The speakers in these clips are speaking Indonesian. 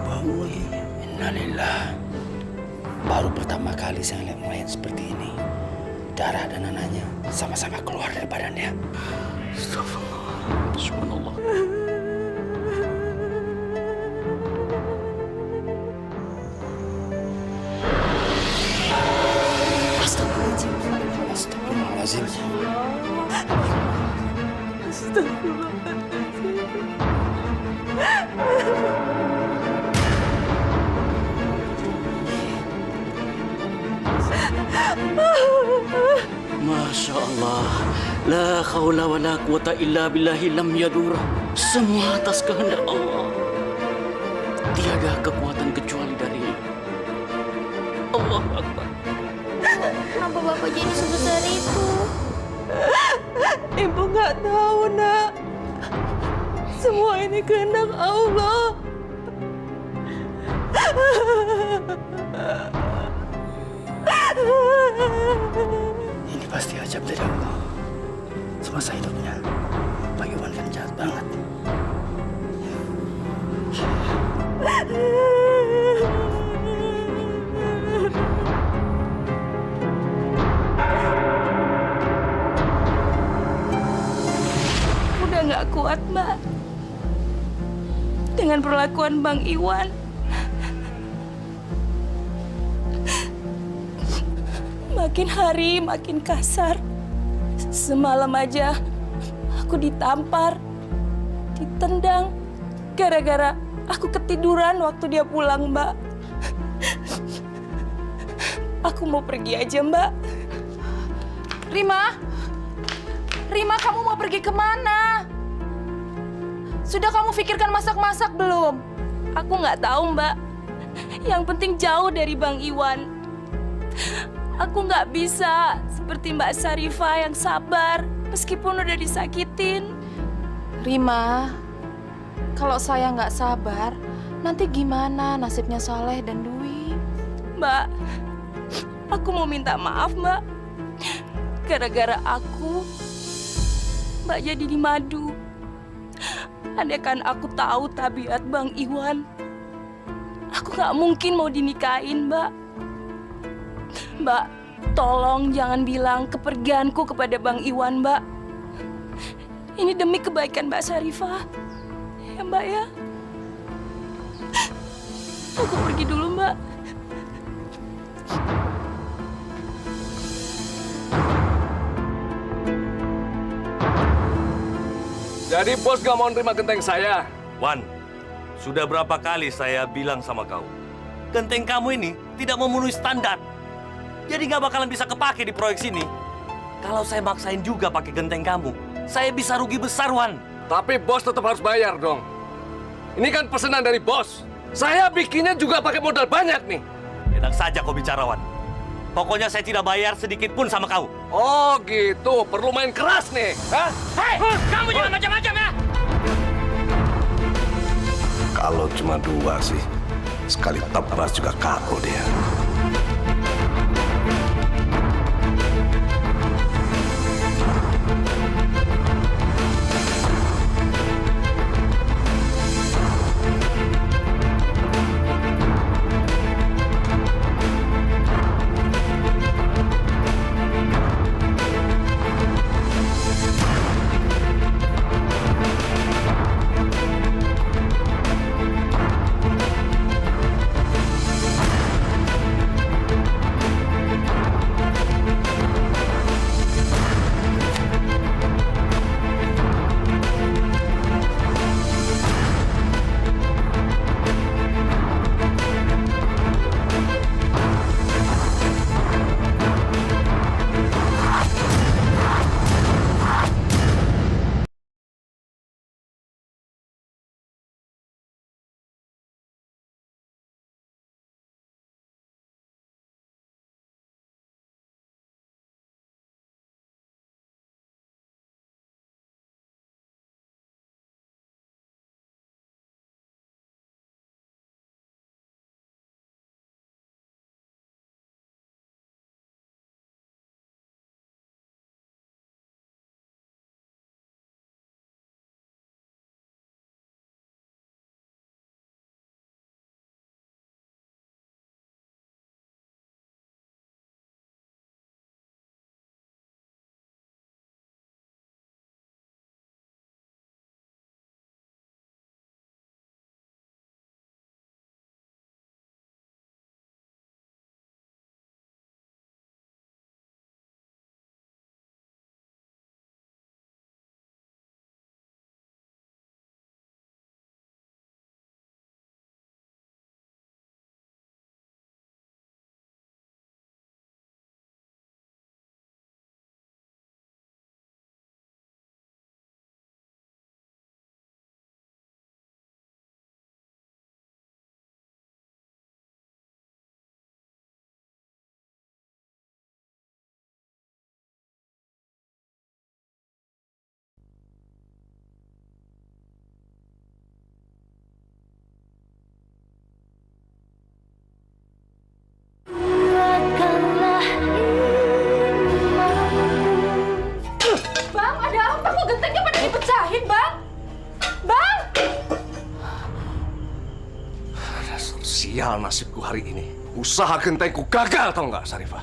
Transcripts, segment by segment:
Bangun. Innalillah. Baru pertama kali saya lihat mayat seperti ini. Darah dan nananya sama-sama keluar dari badannya. Astagfirullah. Subhanallah. Astagfirullahaladzim. Masya Allah. La khawla wa la quwata illa billahi lam yadur. Semua atas kehendak Allah. Tiada kekuatan kecuali dari Allah Akbar. Kenapa Bapak jadi sebesar itu? Ibu nggak tahu, Nak. Semua ini kehendak Allah. Ini pasti ajab dari Allah. Semasa hidupnya, Pak Iwan kan jahat banget. Udah nggak kuat, Mbak. Dengan perlakuan Bang Iwan. Makin hari makin kasar. Semalam aja aku ditampar, ditendang, gara-gara aku ketiduran waktu dia pulang, Mbak. Aku mau pergi aja, Mbak. Rima? Rima, kamu mau pergi kemana? Sudah kamu pikirkan masak-masak belum? Aku nggak tahu, Mbak. Yang penting jauh dari Bang Iwan. Aku nggak bisa seperti Mbak Syarifah yang sabar meskipun udah disakitin. Rima, kalau saya nggak sabar, nanti gimana nasibnya Saleh dan Dwi? Mbak, aku mau minta maaf, Mbak. Gara-gara aku, Mbak jadi dimadu. Andaikan aku tahu tabiat Bang Iwan, aku nggak mungkin mau dinikahin, Mbak. Mbak, tolong jangan bilang kepergianku kepada Bang Iwan, Mbak. Ini demi kebaikan Mbak Syarifah. Ya, Mbak ya. Aku pergi dulu, Mbak. Jadi bos gak mau nerima genteng saya? Wan, sudah berapa kali saya bilang sama kau, genteng kamu ini tidak memenuhi standar. Jadi nggak bakalan bisa kepake di proyek sini. Kalau saya maksain juga pakai genteng kamu, saya bisa rugi besar, Wan. Tapi bos tetap harus bayar dong. Ini kan pesanan dari bos. Saya bikinnya juga pakai modal banyak nih. Enak saja kau bicara, Wan. Pokoknya saya tidak bayar sedikit pun sama kau. Oh gitu, perlu main keras nih. Hah? Hei, kamu jangan macam-macam ya! Kalau cuma dua sih, sekali tebas juga kaku dia. Sial nasibku hari ini. Usaha gentengku gagal, tau nggak, Sarifah?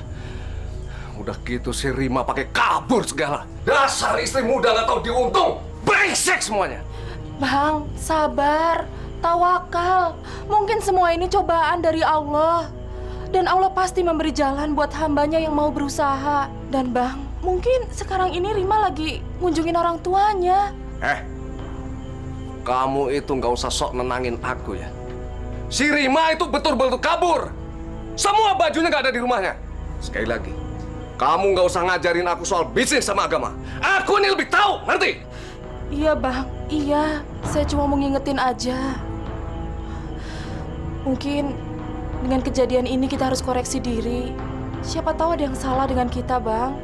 Udah gitu si Rima pakai kabur segala. Dasar istri muda nggak tahu diuntung. Brengsek semuanya. Bang, sabar, tawakal. Mungkin semua ini cobaan dari Allah. Dan Allah pasti memberi jalan buat hambanya yang mau berusaha. Dan Bang, mungkin sekarang ini Rima lagi ngunjungin orang tuanya. Kamu itu nggak usah sok nenangin aku ya. Si Rima itu betul-betul kabur. Semua bajunya nggak ada di rumahnya. Sekali lagi, kamu nggak usah ngajarin aku soal bisnis sama agama. Aku ini lebih tahu, ngerti? Iya Bang, iya. Saya cuma mau ngingetin aja. Mungkin dengan kejadian ini kita harus koreksi diri. Siapa tahu ada yang salah dengan kita, Bang.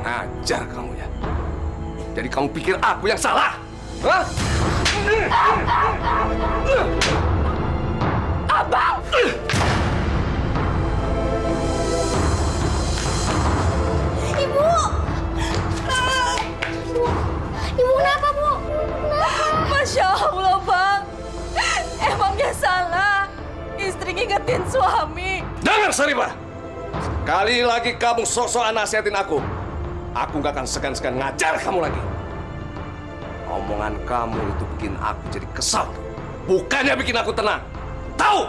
Ngajar kamu ya. Jadi kamu pikir aku yang salah? Hah? Abang! Ibu! Ibu kenapa, Bu? Masya Allah, Bang. Emangnya salah istri ngingetin suami? Dengar, Sarifah. Sekali lagi kamu sok-sokan nasihatin aku nggak akan segan-segan ngajar kamu lagi. Omongan kamu itu bikin aku jadi kesal. Bukannya bikin aku tenang. Tahu?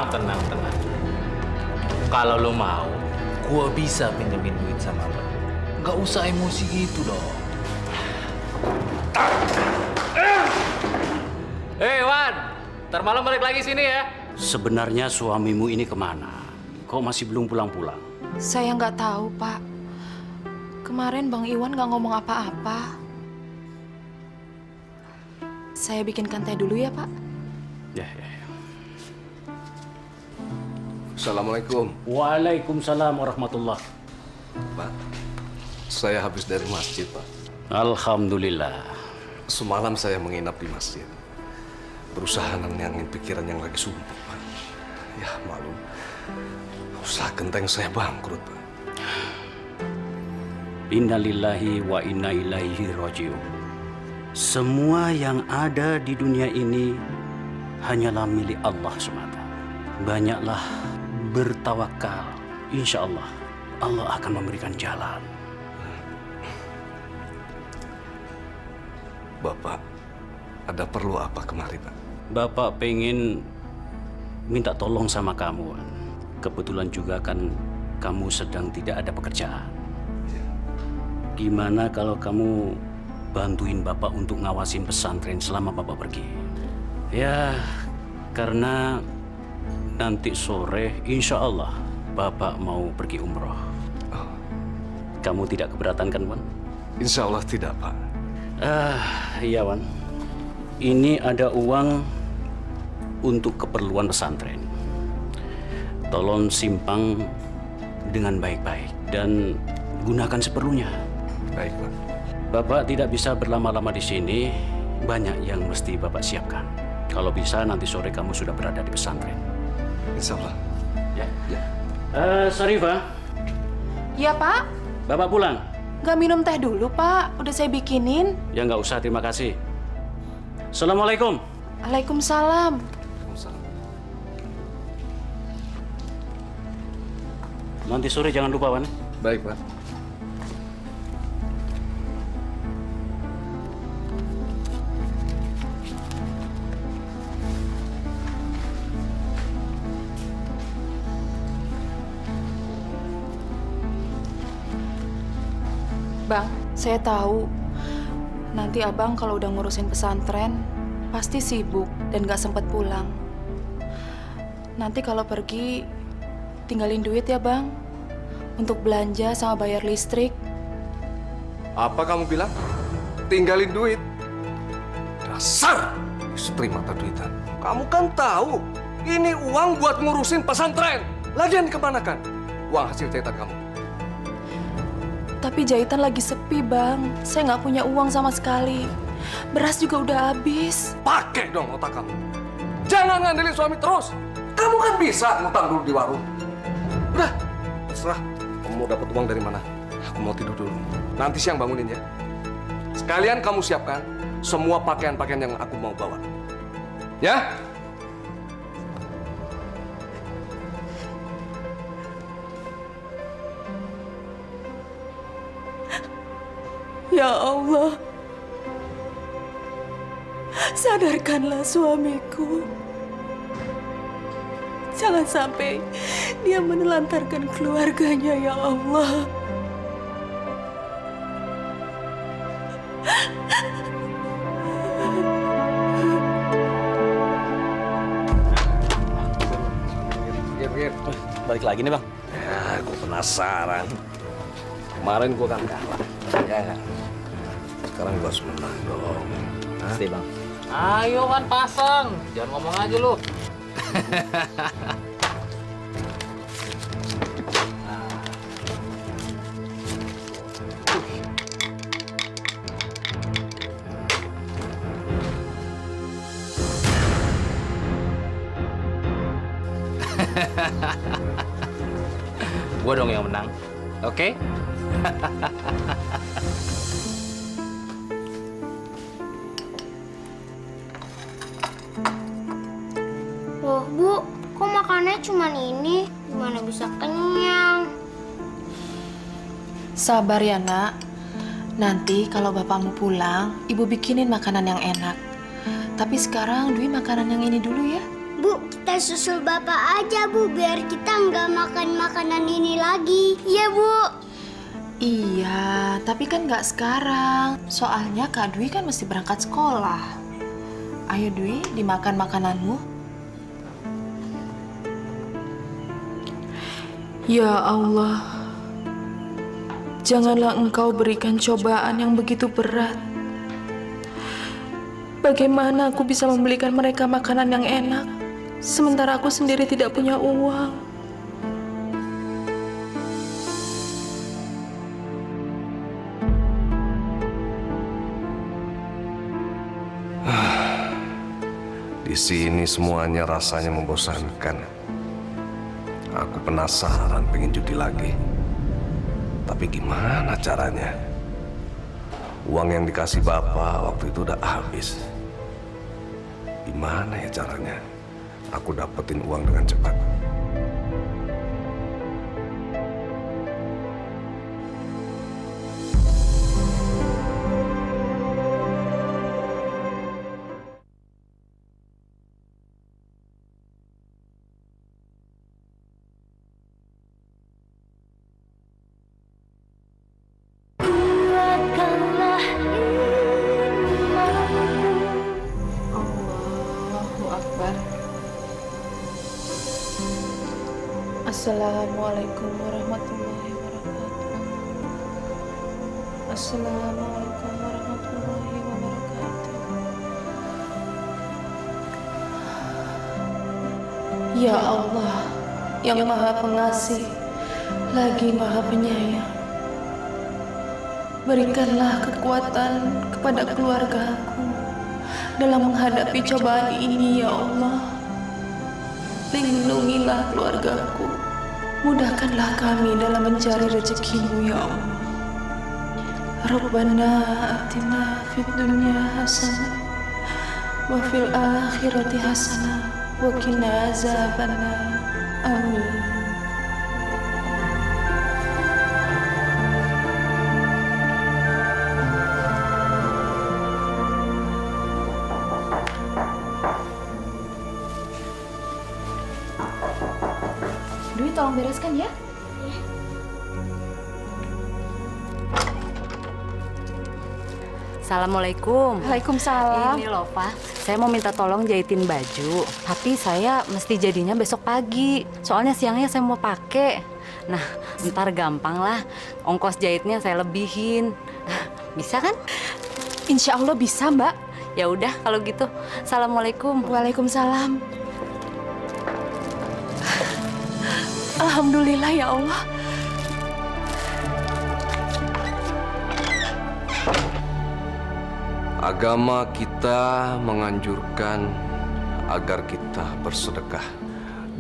Tenang. Kalau lo mau, gua bisa pinjemin duit sama lo. Nggak usah emosi gitu dong. Wan, ntar malam balik lagi sini ya. Sebenarnya suamimu ini kemana? Kok masih belum pulang-pulang? Saya nggak tahu, Pak. Kemarin Bang Iwan nggak ngomong apa-apa. Saya bikinkan teh dulu ya, Pak. Ya. Assalamualaikum. Waalaikumsalam warahmatullah. Pak, saya habis dari masjid, Pak. Alhamdulillah. Semalam saya menginap di masjid. Berusaha nenangin pikiran yang lagi sumpah, Pak. Ya, malu. Usaha genteng saya bangkrut, Pak. Innalillahi wa inna ilaihi rajiun. Semua yang ada di dunia ini hanyalah milik Allah semata. Banyaklah bertawakal. Insya Allah, Allah akan memberikan jalan. Bapak, ada perlu apa kemari, Pak? Bapak pengen minta tolong sama kamu. Kebetulan juga kan kamu sedang tidak ada pekerjaan. Gimana kalau kamu bantuin Bapak untuk ngawasin pesantren selama Bapak pergi? Ya, karena nanti sore insya Allah Bapak mau pergi umroh. Kamu tidak keberatan kan, Wan? Insya Allah tidak, Pak. Iya, Wan. Ini ada uang untuk keperluan pesantren. Tolong simpang dengan baik-baik dan gunakan seperlunya. Baik, Pak. Bapak tidak bisa berlama-lama di sini. Banyak yang mesti Bapak siapkan. Kalau bisa nanti sore kamu sudah berada di pesantren. Insya Allah. Ya. Sarifah, Iya, Pak. Bapak pulang. Nggak minum teh dulu, Pak. Udah saya bikinin. Ya nggak usah, terima kasih. Assalamualaikum. Waalaikumsalam. Nanti sore jangan lupa, Wan. Baik, Pak. Bang, saya tahu Nanti abang kalau udah ngurusin pesantren, pasti sibuk dan gak sempet pulang. Nanti kalau pergi, tinggalin duit ya bang, untuk belanja sama bayar listrik. Apa kamu bilang? Tinggalin duit? Dasar istri mata duitan. Kamu kan tahu, ini uang buat ngurusin pesantren. Lagian kemanakan uang hasil jahitan kamu? Tapi jahitan lagi sepi bang, saya nggak punya uang sama sekali. Beras juga udah habis. Pakai dong otak kamu. Jangan ngandelin suami terus. Kamu kan bisa ngutang dulu di warung. Udah, terserah. Kamu mau dapat uang dari mana? Aku mau tidur dulu. Nanti siang bangunin ya. Sekalian kamu siapkan semua pakaian-pakaian yang aku mau bawa. Ya? Ya Allah, sadarkanlah suamiku. Jangan sampai dia menelantarkan keluarganya, ya Allah. Balik lagi nih bang. Ya, aku penasaran. Kemarin gua kan kalah. Ya. Sekarang gua harus menang dong. Pasti bang. Ayo kan pasang, jangan ngomong aja lu. Gua dong yang menang. Oke? Loh Bu, kok makannya cuma ini? Gimana bisa kenyang? Sabar ya nak. Nanti kalau bapakmu pulang, ibu bikinin makanan yang enak. Tapi sekarang Dwi makanan yang ini dulu ya. Bu, kita susul Bapak aja Bu, biar kita nggak makan makanan ini lagi. Iya Bu. Iya, tapi kan nggak sekarang. Soalnya Kak Dwi kan mesti berangkat sekolah. Ayo Dwi, dimakan makananmu. Ya Allah, janganlah Engkau berikan cobaan yang begitu berat. Bagaimana aku bisa membelikan mereka makanan yang enak, sementara aku sendiri tidak punya uang? Di sini semuanya rasanya membosankan. Aku penasaran pengen judi lagi. Tapi gimana caranya? Uang yang dikasih bapak waktu itu udah habis. Gimana ya caranya? Aku dapetin uang dengan cepat. Allahu Akbar. Assalamualaikum warahmatullahi wabarakatuh. Assalamualaikum warahmatullahi wabarakatuh. Ya Allah, yang Maha Pengasih, lagi Maha Penyayang, berikanlah kekuatan kepada keluargaku dalam menghadapi cobaan ini, ya Allah. Lindungilah keluargaku, mudahkanlah kami dalam mencari rezekimu, ya Allah. Rabbana atina fid dunya hasanah wa fil akhirati hasanah wa qina azabannar. Amin. Dwi, tolong bereskan ya. Assalamualaikum. Waalaikumsalam. Ini loh, Pak. Saya mau minta tolong jahitin baju. Tapi saya mesti jadinya besok pagi. Soalnya siangnya saya mau pakai. Nah, ntar gampang lah. Ongkos jahitnya saya lebihin. Bisa kan? Insya Allah bisa, Mbak. Ya udah kalau gitu. Assalamualaikum. Waalaikumsalam. Alhamdulillah ya Allah. Agama kita menganjurkan agar kita bersedekah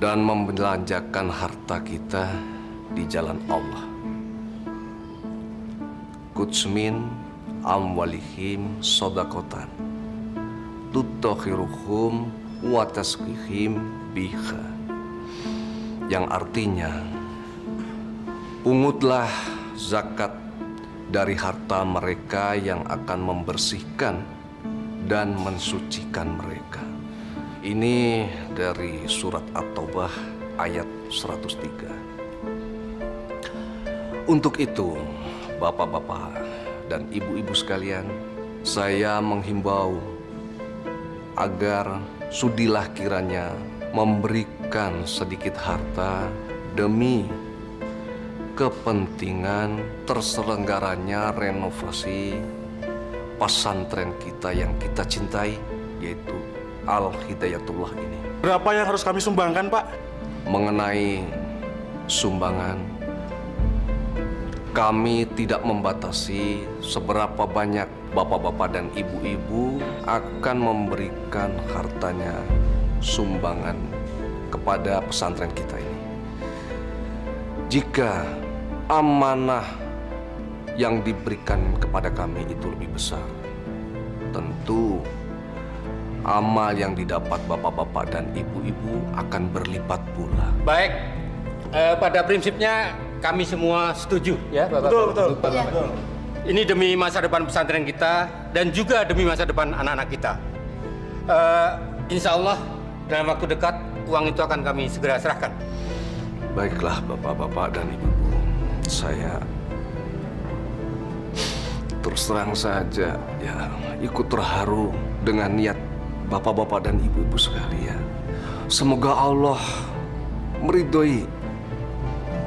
dan membelanjakan harta kita di jalan Allah. Kutsmin amwalihim sodakotan tutokhiruhum wataskihim biha, yang artinya pungutlah zakat dari harta mereka yang akan membersihkan dan mensucikan mereka. Ini dari surat At-Taubah ayat 103. Untuk itu, bapak-bapak dan ibu-ibu sekalian, saya menghimbau agar sudilah kiranya memberikan sedikit harta demi kepentingan terselenggaranya renovasi pesantren kita yang kita cintai, yaitu Al-Hidayatullah ini. Berapa yang harus kami sumbangkan, Pak? Mengenai sumbangan, kami tidak membatasi seberapa banyak bapak-bapak dan ibu-ibu akan memberikan hartanya sumbangan kepada pesantren kita ini. Jika amanah yang diberikan kepada kami itu lebih besar, tentu amal yang didapat bapak-bapak dan ibu-ibu akan berlipat pula. Baik, pada prinsipnya kami semua setuju ya, Bapak. Betul. Ini demi masa depan pesantren kita dan juga demi masa depan anak-anak kita. Insya Allah dalam waktu dekat uang itu akan kami segera serahkan. Baiklah bapak-bapak dan ibu-ibu, saya terus terang saja ya ikut terharu dengan niat bapak-bapak dan ibu-ibu sekalian. Semoga Allah meridhoi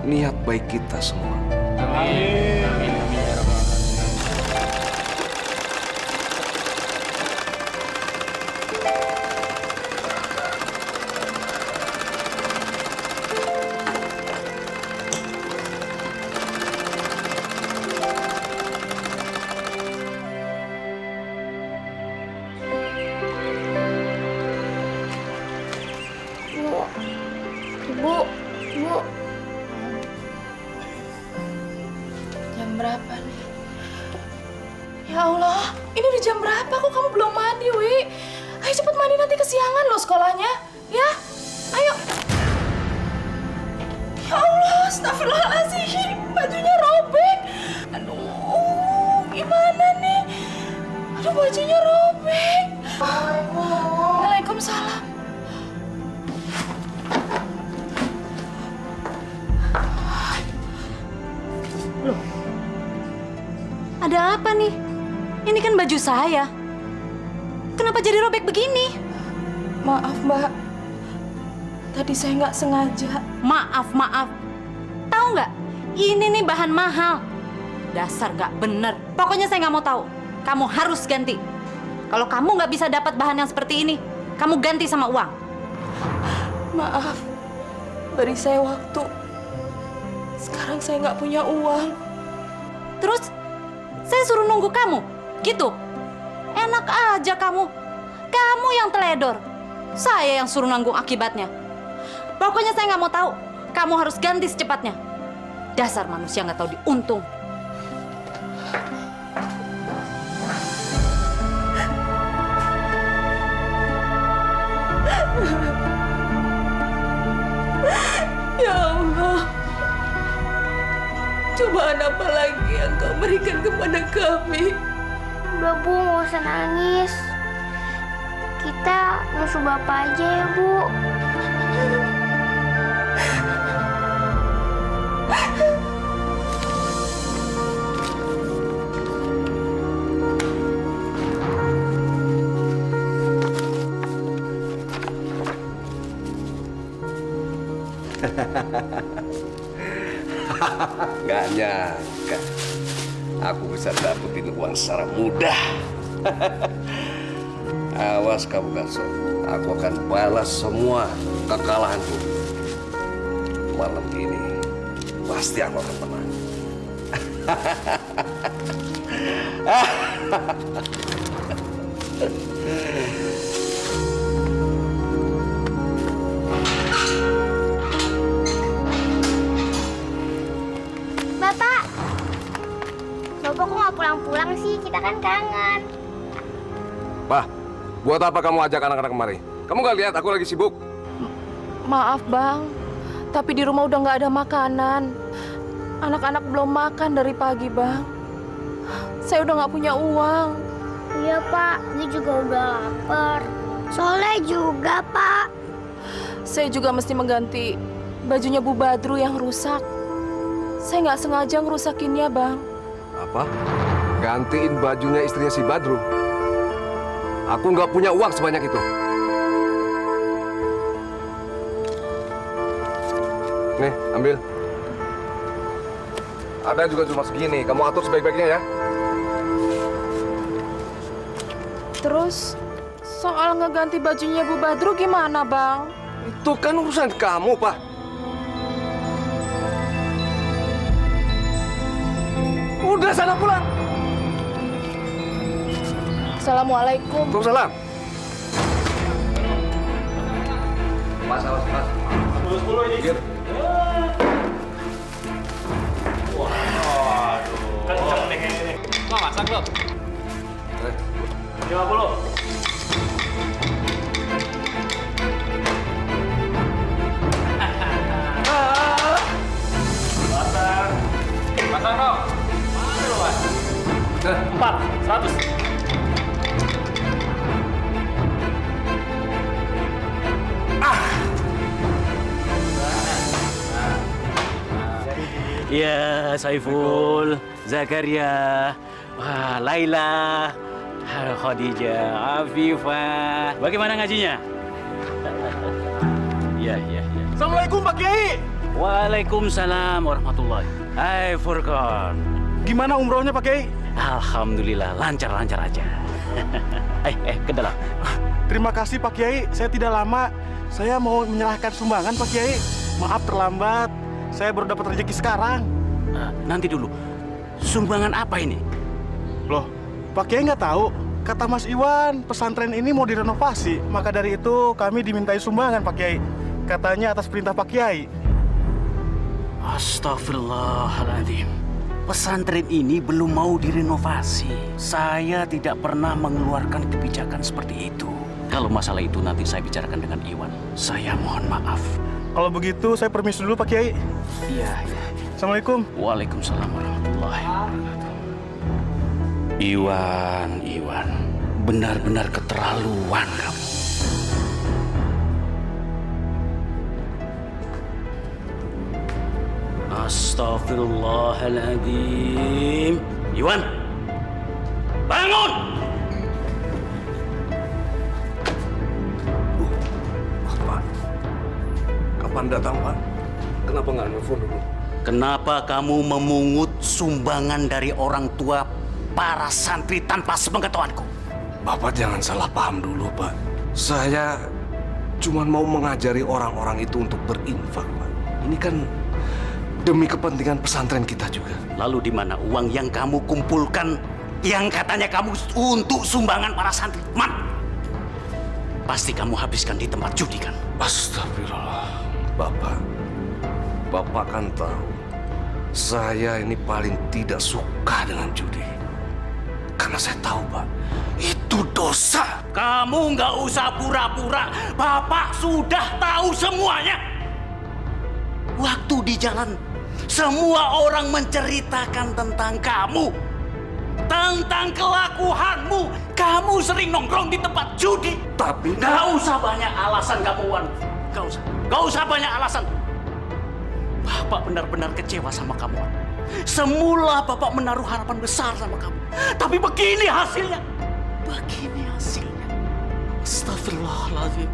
niat baik kita semua. Amin. Amin. Ya Rabbal Alamin. Bu. Jam berapa nih? Ya Allah, ini udah jam berapa? Kok kamu belum mandi, Wi? Ayo cepet mandi, nanti kesiangan loh sekolahnya. Ya, ayo. Ya Allah, astagfirullahaladzim. Bajunya robek. Aduh, gimana nih? Aduh, bajunya robek. Waalaikumsalam. Ada apa nih? Ini kan baju saya. Kenapa jadi robek begini? Maaf, Mbak. Tadi saya nggak sengaja. Maaf. Tahu nggak? Ini nih bahan mahal. Dasar nggak bener. Pokoknya saya nggak mau tahu. Kamu harus ganti. Kalau kamu nggak bisa dapat bahan yang seperti ini, kamu ganti sama uang. Maaf, beri saya waktu. Sekarang saya nggak punya uang. Terus saya suruh nunggu kamu, gitu? Enak aja kamu. Kamu yang teledor. Saya yang suruh nanggung akibatnya. Pokoknya saya nggak mau tahu. Kamu harus ganti secepatnya. Dasar manusia nggak tahu diuntung. Ya Allah, cobaan apa lagi yang kau berikan kepada kami? Udah Bu, nggak usah nangis. Kita musuh Bapak aja ya Bu. Nggak nyangka aku bisa dapetin uang secara mudah. Awas kamu, Garso. Aku akan balas semua kekalahanku. Malam ini pasti aku akan menang. Bapak kok nggak pulang-pulang sih? Kita kan kangen. Bah, buat apa kamu ajak anak-anak kemari? Kamu nggak lihat aku lagi sibuk? Maaf bang, tapi di rumah udah nggak ada makanan. Anak-anak belum makan dari pagi bang. Saya udah nggak punya uang. Iya Pak, ini juga udah lapar. Soleh juga Pak. Saya juga mesti mengganti bajunya Bu Badru yang rusak. Saya nggak sengaja ngerusakinnya bang. Apa? Gantiin bajunya istrinya si Badru? Aku nggak punya uang sebanyak itu. Nih, ambil. Ada juga cuma segini. Kamu atur sebaik-baiknya ya. Terus soal ngeganti bajunya Bu Badru gimana bang? Itu kan urusan kamu, Pak. Udah sana pulang. Assalamualaikum. Waalaikumsalam. Mas, awas, Mas. 10 ini. Gir. Kenceng nih ini. Mau masak lo? 50. Pasang dong. Mana lo, Mas? 4, 100. Ya, Saiful, Zakaria, wah, Laila, Khadijah, Afifah. Bagaimana ngajinya? Ya. Assalamualaikum Pak Kiai. Waalaikumsalam warahmatullahi. Hai Furqan. Gimana umrohnya Pak Kiai? Alhamdulillah, lancar aja. Ke dalam. Terima kasih Pak Kiai, saya tidak lama. Saya mau menyerahkan sumbangan Pak Kiai. Maaf terlambat, saya baru dapat rezeki sekarang. Nanti dulu, sumbangan apa ini? Loh, Pak Kiai nggak tahu? Kata Mas Iwan, pesantren ini mau direnovasi. Maka dari itu kami dimintai sumbangan Pak Kiai. Katanya atas perintah Pak Kiai. Astagfirullahaladzim. Pesantren ini belum mau direnovasi. Saya tidak pernah mengeluarkan kebijakan seperti itu. Kalau masalah itu nanti saya bicarakan dengan Iwan. Saya mohon maaf. Kalau begitu saya permisi dulu Pak Kiai. Iya. Assalamualaikum. Waalaikumsalam warahmatullahi wabarakatuh. Iwan, benar-benar keterlaluan kamu. Astagfirullahaladzim. Iwan, bangun! Pak, kapan datang, Pak? Kenapa nggak nelfon dulu? Kenapa kamu memungut sumbangan dari orang tua para santri tanpa sepengetahuanku? Bapak jangan salah paham dulu, Pak. Saya cuma mau mengajari orang-orang itu untuk berinfak, Pak. Ini kan demi kepentingan pesantren kita juga. Lalu di mana uang yang kamu kumpulkan yang katanya kamu untuk sumbangan para santri? Man, pasti kamu habiskan di tempat judi kan? Astagfirullah. Bapak kan tahu saya ini paling tidak suka dengan judi. Karena saya tahu, Pak, itu dosa. Kamu nggak usah pura-pura. Bapak sudah tahu semuanya. Waktu di jalan, semua orang menceritakan tentang kamu. Tentang kelakuanmu. Kamu sering nongkrong di tempat judi. Tapi nggak usah banyak alasan kamu, Wan. Nggak usah banyak alasan. Bapak benar-benar kecewa sama kamu, Wan. Semula Bapak menaruh harapan besar sama kamu. Tapi begini hasilnya. Astagfirullahaladzim.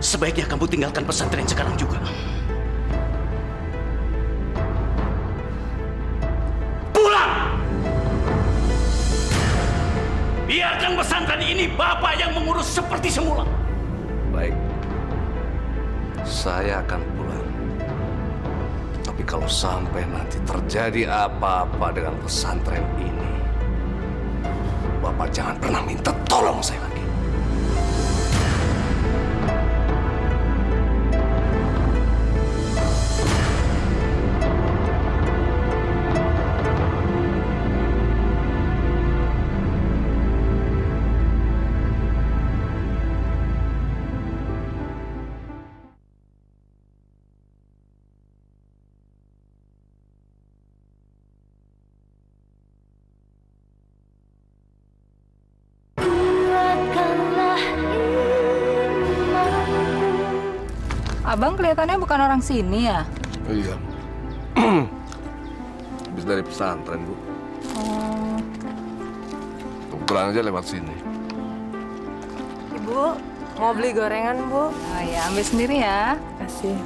sebaiknya kamu tinggalkan pesantren sekarang juga. Pulang! Biarkan pesantren ini Bapak yang mengurus seperti semula. Baik, saya akan pulang. Tapi kalau sampai nanti terjadi apa-apa dengan pesantren ini, Bapak jangan pernah minta tolong saya lagi. Abang kelihatannya bukan orang sini ya? Iya. Habis dari pesantren, Bu. Oh. Kebetulan aja lewat sini. Ibu, mau beli gorengan, Bu? Oh ya, ambil sendiri ya. Kasih.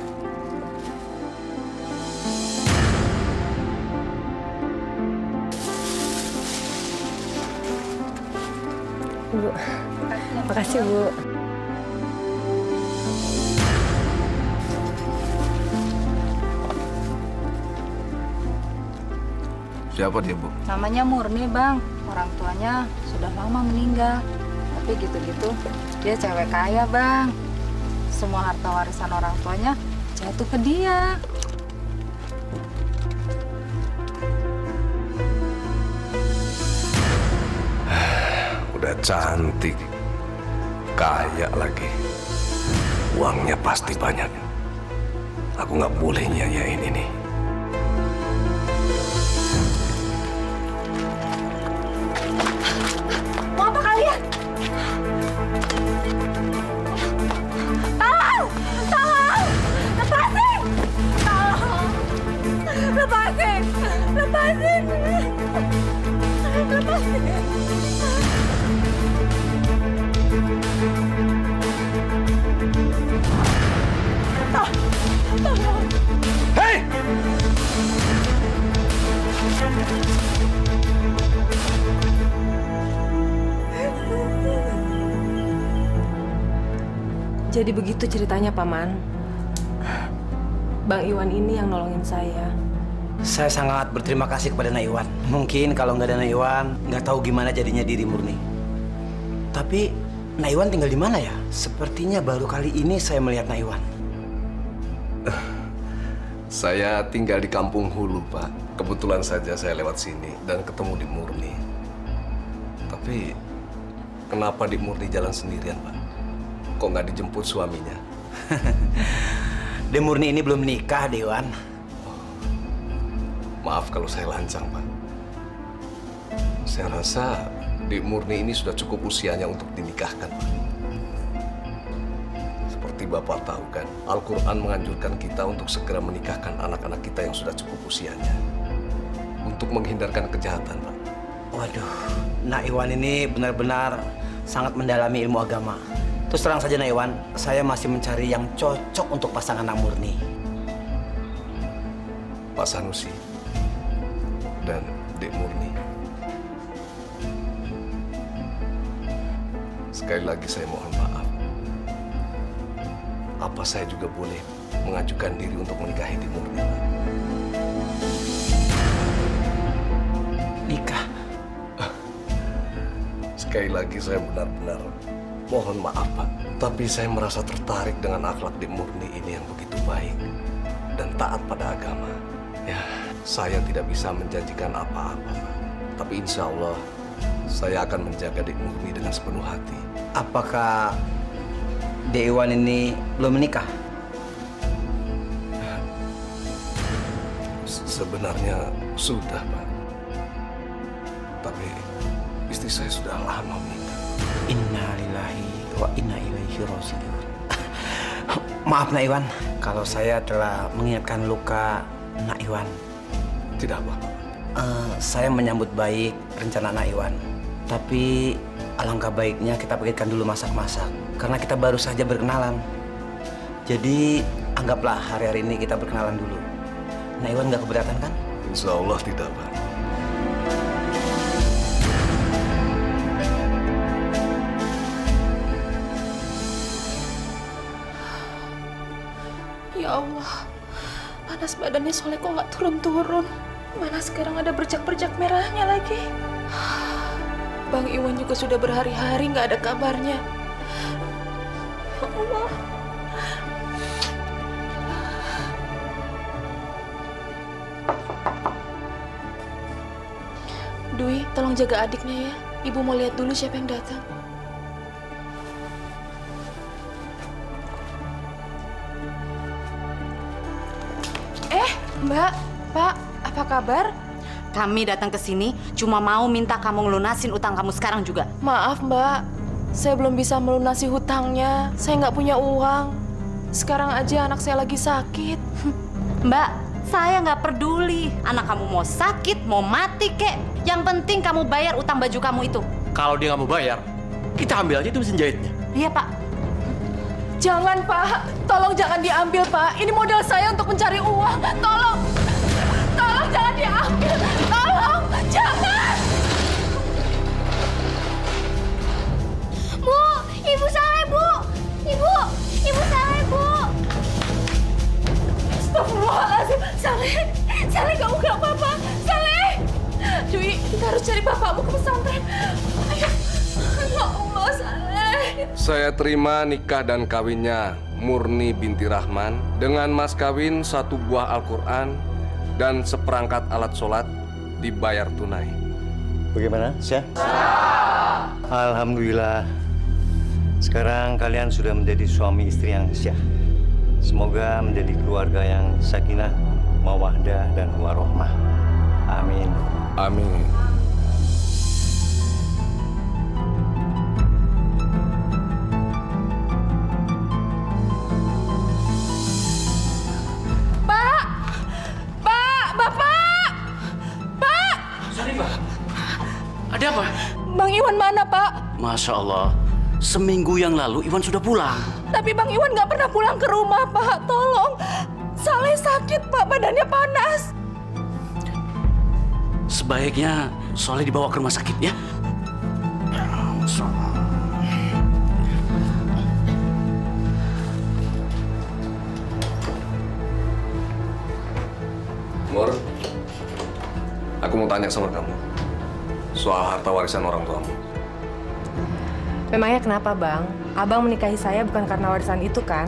Bu, makasih, Bu. Siapa dia, Bu? Namanya Murni, Bang. Orang tuanya sudah lama meninggal. Tapi gitu-gitu, dia cewek kaya, Bang. Semua harta warisan orang tuanya jatuh ke dia. Udah cantik, kaya lagi. Uangnya pasti banyak. Aku nggak boleh nyanyain ini. Mau apa kalian? Tolong! Tolong! Lepasin! Tolong! Lepasin! Lepasin! Lepasin! Tolong! Hei! Jadi begitu ceritanya, Paman. Bang Iwan ini yang nolongin saya. Saya sangat berterima kasih kepada Nak Iwan. Mungkin kalau nggak ada Nak Iwan, nggak tahu gimana jadinya diri Murni. Tapi Nak Iwan tinggal di mana ya? Sepertinya baru kali ini saya melihat Nak Iwan. Saya tinggal di Kampung Hulu, Pak. Kebetulan saja saya lewat sini dan ketemu Dik Murni. Tapi kenapa Dik Murni jalan sendirian, Pak? Kok nggak dijemput suaminya? Dik Murni ini belum nikah, Dewan. Maaf kalau saya lancang, Pak. Saya rasa Dik Murni ini sudah cukup usianya untuk dinikahkan, Pak. Seperti Bapak tahu kan, Al-Quran menganjurkan kita untuk segera menikahkan anak-anak kita yang sudah cukup usianya. Untuk menghindarkan kejahatan, Pak. Waduh, Nak Iwan ini benar-benar sangat mendalami ilmu agama. Terus terang saja, Nak Iwan, saya masih mencari yang cocok untuk pasangan Nak Murni. Pak Sanusi dan Dik Murni. Sekali lagi saya mohon maaf. Apa saya juga boleh mengajukan diri untuk menikahi Dik Murni, Pak? Nikah? Sekali lagi saya benar-benar mohon maaf, Pak. Tapi saya merasa tertarik dengan akhlak Dik Murni ini yang begitu baik dan taat pada agama. Ya, saya tidak bisa menjanjikan apa-apa, Pak. Tapi insya Allah saya akan menjaga Dik Murni dengan sepenuh hati. Apakah Dik Iwan ini belum menikah? Sebenarnya sudah, Pak. Tapi istri saya sudah lama menikah. Inna lillahi wa inna ilaihi raji'un. Maaf, Nak Iwan, kalau saya telah mengingatkan luka Nak Iwan. Tidak apa. Saya menyambut baik rencana Nak Iwan. Tapi alangkah baiknya kita pikirkan dulu masak-masak. Karena kita baru saja berkenalan. Jadi anggaplah hari-hari ini kita berkenalan dulu. Nah Iwan nggak keberatan kan? Insya Allah tidak, Bang. Ya Allah, panas badannya Soleh kok nggak turun-turun. Mana sekarang ada bercak-bercak merahnya lagi. Bang Iwan juga sudah berhari-hari nggak ada kabarnya. Ya Allah. Dwi, tolong jaga adiknya ya. Ibu mau lihat dulu siapa yang datang. Mbak, Pak, apa kabar? Kami datang ke sini cuma mau minta kamu ngelunasin utang kamu sekarang juga. Maaf, Mbak. Saya belum bisa melunasi hutangnya. Saya nggak punya uang. Sekarang aja anak saya lagi sakit. Mbak, saya nggak peduli. Anak kamu mau sakit, mau mati, kek. Yang penting kamu bayar utang baju kamu itu. Kalau dia nggak mau bayar, kita ambil aja itu mesin jahitnya. Iya, Pak. Jangan, Pak. Tolong jangan diambil, Pak. Ini modal saya untuk mencari uang. Tolong. Tolong jangan diambil. Tolong. Jangan. Bu, Ibu Saleh, Bu. Ibu Saleh, Bu. Astagfirullahaladzim. Saleh kamu gak apa-apa. Saleh. Dwi, kita harus cari bapakmu ke pesantren. Ayo. Ya Allah, Saleh. Saya terima nikah dan kawinnya Murni binti Rahman dengan mas kawin 1 buah Al-Quran dan seperangkat alat sholat dibayar tunai. Bagaimana, Syah? Alhamdulillah. Sekarang kalian sudah menjadi suami istri yang syah. Semoga menjadi keluarga yang sakinah, mawaddah, dan warohmah. Amin. Amin. Ada apa? Bang Iwan mana, Pak? Masya Allah, seminggu yang lalu Iwan sudah pulang. Tapi Bang Iwan nggak pernah pulang ke rumah, Pak. Tolong. Saleh sakit, Pak. Badannya panas. Sebaiknya Soleh dibawa ke rumah sakit ya. Mur, aku mau tanya sama kamu soal harta warisan orang tuamu. Memangnya kenapa, Bang? Abang menikahi saya bukan karena warisan itu, kan?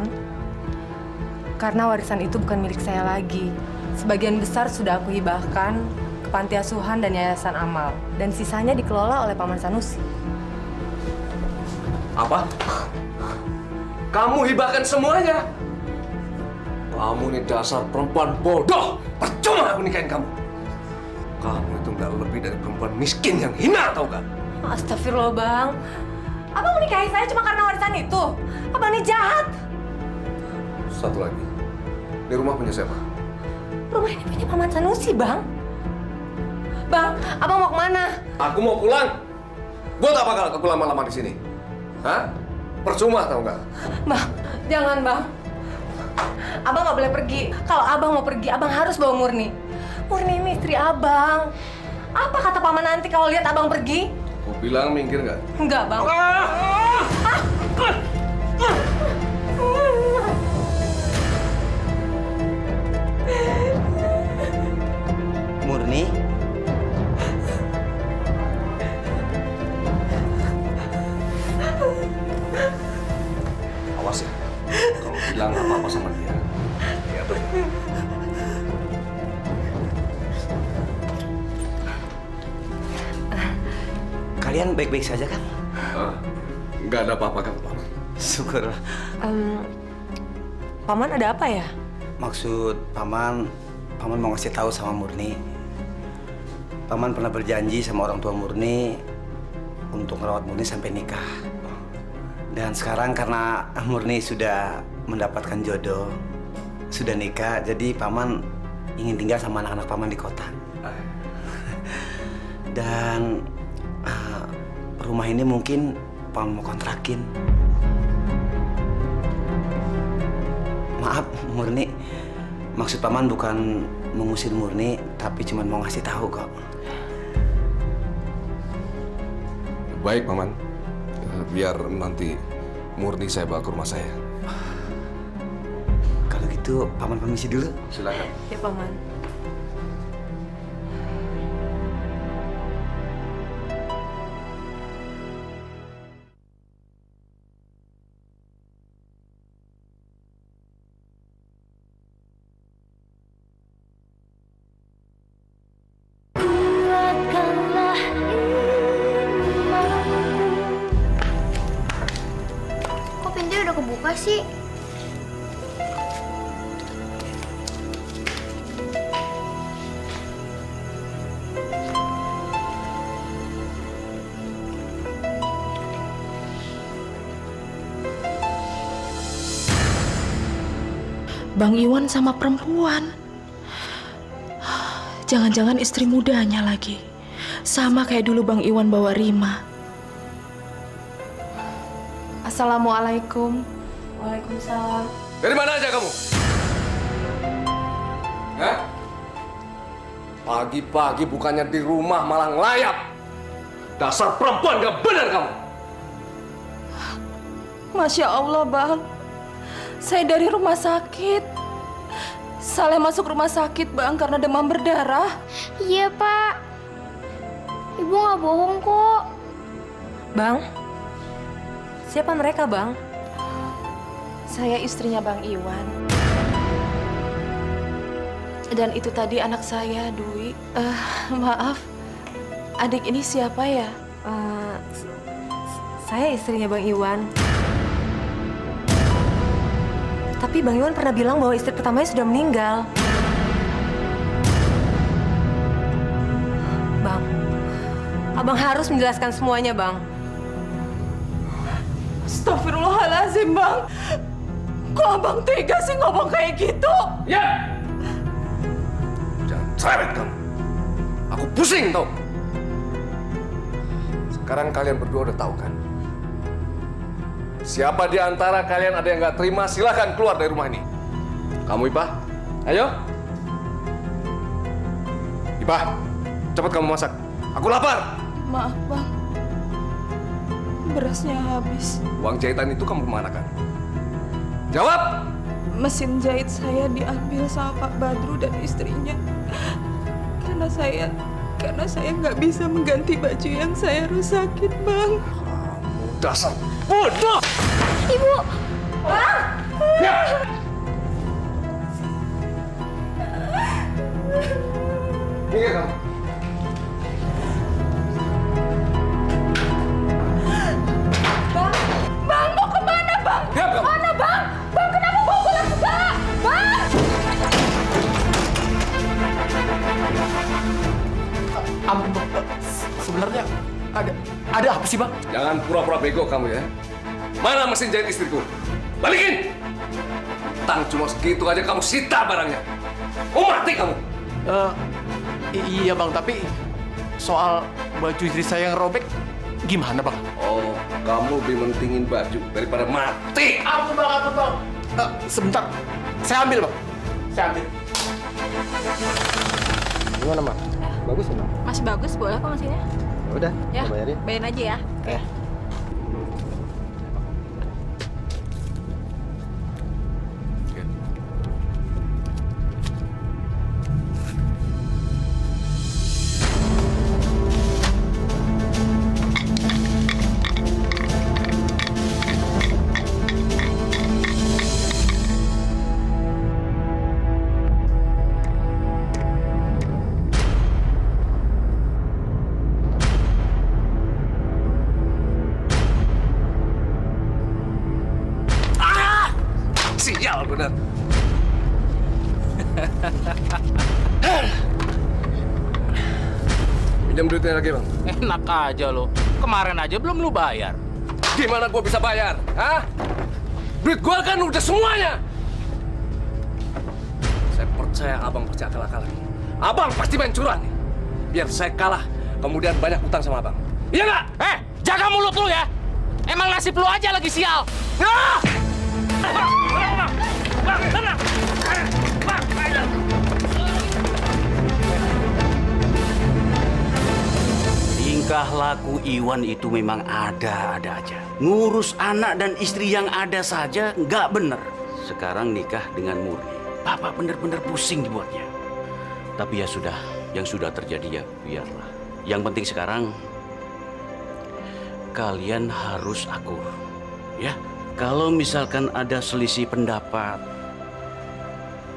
Karena warisan itu bukan milik saya lagi. Sebagian besar sudah aku hibahkan ke panti asuhan dan yayasan amal. Dan sisanya dikelola oleh Paman Sanusi. Apa? Kamu hibahkan semuanya? Kamu ini dasar perempuan bodoh. Percuma aku nikahin kamu. Kamu itu nggak lebih dari perempuan miskin yang hina, tau gak? Astagfirullah, Bang. Abang menikahi saya cuma karena warisan itu. Abang ini jahat. Satu lagi. Di rumah punya siapa? Rumah ini punya Paman Sanusi, Bang. Bang, Abang mau kemana? Aku mau pulang. Buat apa kalau aku lama-lama di sini? Hah? Percuma, tau gak? Bang, jangan, Bang. Abang nggak boleh pergi. Kalau Abang mau pergi, Abang harus bawa Murni. Murni ini istri Abang. Apa kata Paman nanti kalau lihat Abang pergi? Aku bilang minggir nggak? Enggak, Bang. Murni? Awas ya. Kalau bilang apa-apa sama dia. Ya tuh. Kalian baik-baik saja kan? Nggak ada apa-apa kan, Pak? Syukurlah. Paman ada apa ya? Maksud Paman mau ngasih tahu sama Murni. Paman pernah berjanji sama orang tua Murni untuk merawat Murni sampai nikah. Dan sekarang karena Murni sudah mendapatkan jodoh, sudah nikah, jadi Paman ingin tinggal sama anak-anak Paman di kota. Dan rumah ini mungkin Paman mau kontrakin. Maaf, Murni. Maksud Paman bukan mengusir Murni, tapi cuma mau ngasih tahu kok. Baik, Paman. Biar nanti Murni saya bawa ke rumah saya. Kalau gitu, Paman permisi dulu. Silakan. Ya, Paman. Kuatkanlah imanku. Kok pintunya udah kebuka sih? Bang Iwan sama perempuan. Jangan-jangan istri mudanya lagi. Sama kayak dulu Bang Iwan bawa Rima. Assalamualaikum. Waalaikumsalam. Dari mana aja kamu? Hah? Pagi-pagi bukannya di rumah malah ngelayap. Dasar perempuan gak benar kamu. Masya Allah, Bang. Saya dari rumah sakit. Saleh masuk rumah sakit, Bang, karena demam berdarah. Iya, Pak. Ibu nggak bohong kok. Bang, siapa mereka, Bang? Saya istrinya Bang Iwan. Dan itu tadi anak saya, Dwi. Maaf, adik ini siapa ya? Saya istrinya Bang Iwan. Tapi Bang Iwan pernah bilang bahwa istri pertamanya sudah meninggal. Bang, Abang harus menjelaskan semuanya, Bang. Astagfirullahaladzim, Bang. Kok Abang tega sih ngomong kayak gitu? Ya! Jangan cerewet kamu. Aku pusing tau. Sekarang kalian berdua udah tahu kan? Siapa di antara kalian ada yang nggak terima, silahkan keluar dari rumah ini. Kamu, Ipah, ayo. Ipah, cepat kamu masak. Aku lapar. Maaf, Bang. Berasnya habis. Uang jahitan itu kamu kemanakan? Jawab! Mesin jahit saya diambil sama Pak Badru dan istrinya. Karena saya nggak bisa mengganti baju yang saya rusakin, Bang. Dasar bodoh! Ibu. Ya! Minggir kamu. Bang, mau kemana, Bang? Diam kamu. Mana, Bang? Bang, kenapa bawa pulang segala? Bang! Sebenarnya ada apa sih, Bang? Jangan pura-pura bego kamu ya. Mana mesin jahit istriku? Balikin! Tang cuma segitu aja kamu sita barangnya. Oh, mati kamu. Iya, Bang, tapi soal baju istri saya yang robek gimana, Bang? Oh, kamu lebih mentingin baju daripada mati. Ampun, Bang. Sebentar. Saya ambil, Bang. Saya ambil. Gimana, Mak? Bagus ya, Mak? Masih bagus, boleh kok mesinnya? Ya udah, Ya, kita bayarin. bayarin aja ya. Oke. Sial benar. Pinjam duitnya lagi, Bang. Enak aja lo. Kemarin aja belum lu bayar. Gimana gua bisa bayar? Hah? Duit gua kan udah semuanya. Saya percaya abang pasti akal-akalan. Abang pasti main curang nih. Biar saya kalah, kemudian banyak utang sama abang. Iya nggak? Jaga mulut lu ya. Emang nasib lu aja lagi sial. Ah! Tingkah laku Iwan itu memang ada-ada aja. Ngurus anak dan istri yang ada saja nggak bener. Sekarang nikah dengan Murni. Papa bener-bener pusing dibuatnya. Tapi ya sudah, yang sudah terjadi ya biarlah. Yang penting sekarang kalian harus akur. Ya, kalau misalkan ada selisih pendapat,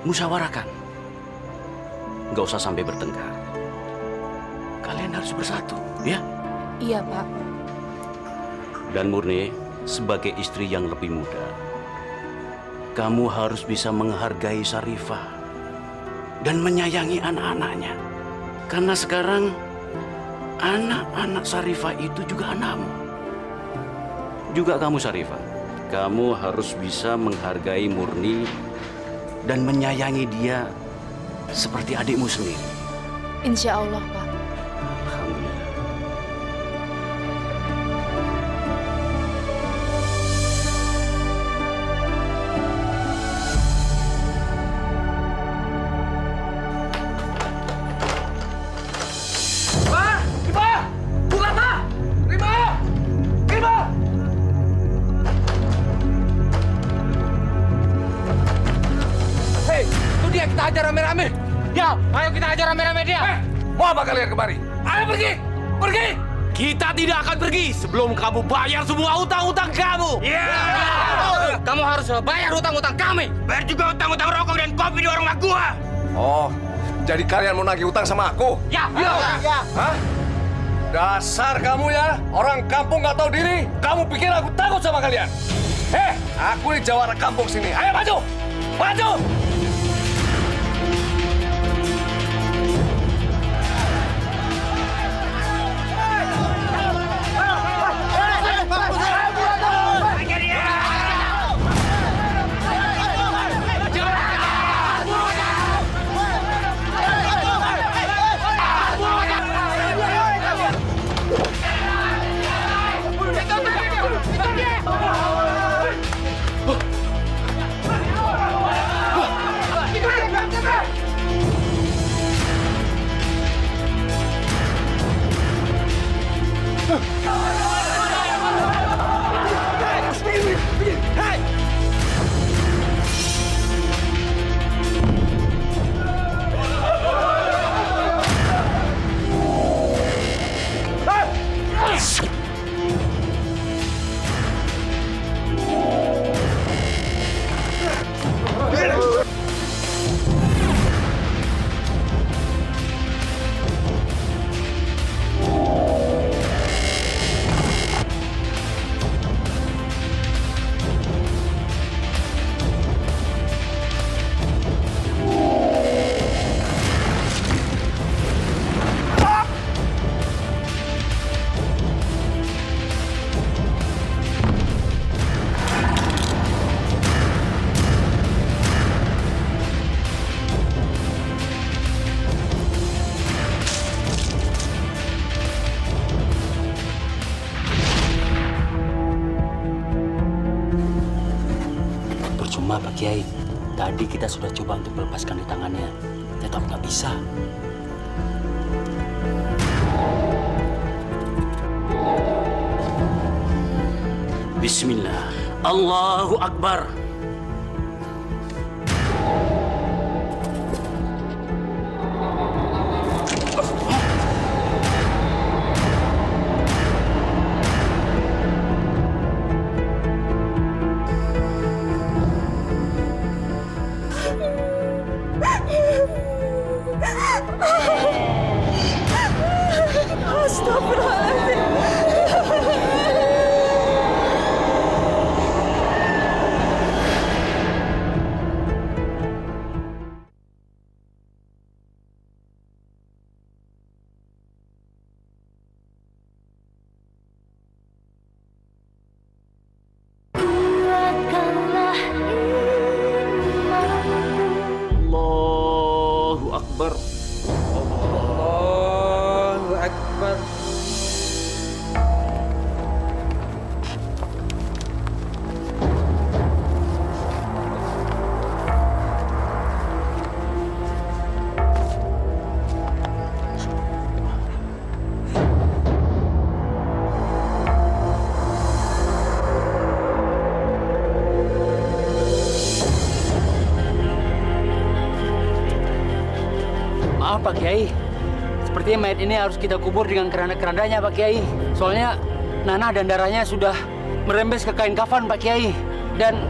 musyawarahkan. Nggak usah sampai bertengkar. Kalian harus bersatu, ya? Iya, Pak. Dan Murni, sebagai istri yang lebih muda, kamu harus bisa menghargai Sarifah dan menyayangi anak-anaknya. Karena sekarang anak-anak Sarifah itu juga anakmu. Juga kamu Sarifah, kamu harus bisa menghargai Murni dan menyayangi dia seperti adikmu sendiri. Insya Allah, Pak. Alhamdulillah. Dia kita ajar rame-rame. Ya, ayo kita ajar rame-rame dia. Mau apa kalian kemari? Ayo pergi, pergi. Kita tidak akan pergi sebelum kamu bayar semua utang-utang kamu. Iya. Kamu harus bayar utang-utang kami. Bayar juga utang-utang rokok dan kopi di warung gua. Oh, jadi kalian mau nagih utang sama aku? Ya. Hah? Dasar kamu ya, orang kampung nggak tahu diri. Kamu pikir aku takut sama kalian? Aku ini jawara kampung sini. Ayo maju, maju. Percuma Pak Kiai, tadi kita sudah coba untuk melepaskan di tangannya, tetap nggak bisa. Bismillah, Allahu Akbar. Pak Kiai. Sepertinya mayat ini harus kita kubur dengan keranda-kerandanya, Pak Kiai. Soalnya nanah dan darahnya sudah merembes ke kain kafan, Pak Kiai. Dan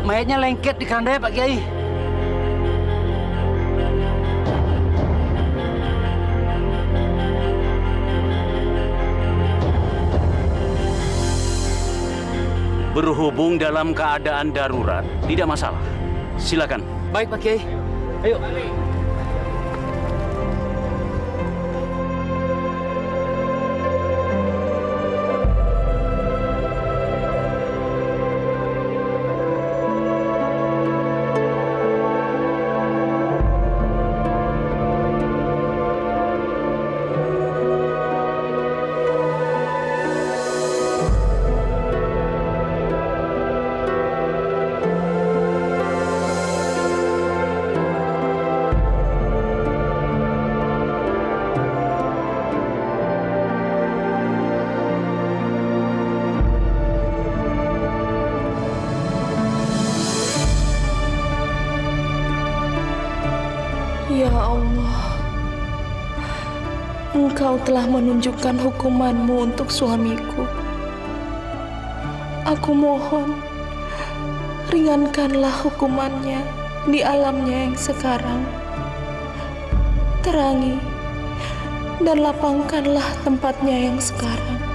mayatnya lengket di kerandanya, Pak Kiai. Berhubung dalam keadaan darurat, tidak masalah. Silakan. Baik, Pak Kiai. Ayo. Ya Allah, Engkau telah menunjukkan hukuman-Mu untuk suamiku. Aku mohon, ringankanlah hukumannya di alamnya yang sekarang. Terangi dan lapangkanlah tempatnya yang sekarang.